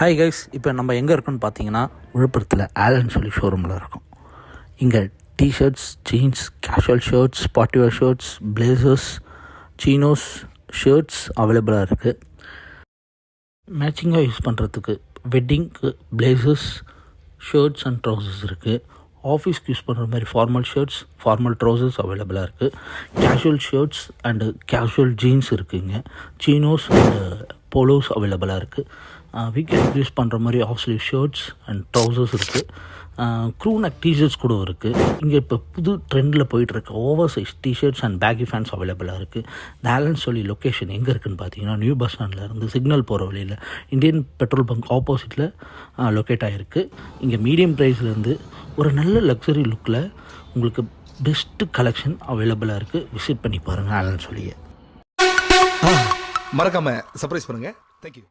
Hi guys, இப்போ நம்ம எங்கே இருக்கோன்னு பார்த்தீங்கன்னா விழுப்புரத்தில் ஆலன் சொல்லி ஷோரூமில் இருக்கோம். இங்கே t-shirts, jeans, casual shirts, partywear shirts, blazers, chinos, shirts அவைலபிளாக இருக்குது. மேட்சிங்காக யூஸ் பண்ணுறதுக்கு வெட்டிங்க்கு பிளேசர்ஸ், ஷர்ட்ஸ் அண்ட் ட்ரௌசர்ஸ் இருக்குது. ஆஃபீஸ்க்கு யூஸ் பண்ணுற மாதிரி ஃபார்மல் ஷர்ட்ஸ், ஃபார்மல் ட்ரௌசர்ஸ் அவைலபிளாக இருக்குது. Casual shirts and casual jeans இருக்குதுங்க. சீனோஸ் அண்டு போலோஸ் அவைலபிளாக இருக்குது. வீக்கெண்ட் யூஸ் பண்ணுற மாதிரி half sleeve shirts and trousers இருக்குது. க்ரூ நெக் டிஷர்ட்ஸ் கூட இருக்குது. இங்கே இப்போ புது ட்ரெண்டில் போயிட்டுருக்கு over size t-shirts and baggy pants அவைலபிளாக இருக்குது. இந்த ஆலன் சொல்லி லொக்கேஷன் எங்கே இருக்குதுன்னு பார்த்தீங்கன்னா நியூ பஸ் ஸ்டாண்டில் இருந்து சிக்னல் போகிற வழியில் இந்தியன் பெட்ரோல் பங்க் ஆப்போசிட்டில் லொக்கேட் ஆகிருக்கு. இங்கே மீடியம் ப்ரைஸ்லேருந்து ஒரு நல்ல லக்ஸரி லுக்கில் உங்களுக்கு பெஸ்ட்டு கலெக்ஷன் அவைலபிளாக இருக்குது. விசிட் பண்ணி பாருங்கள் ஆலன் சொல்லியை. மறக்காமல் சர்ப்ரைஸ் பண்ணுங்கள். தேங்க்யூ.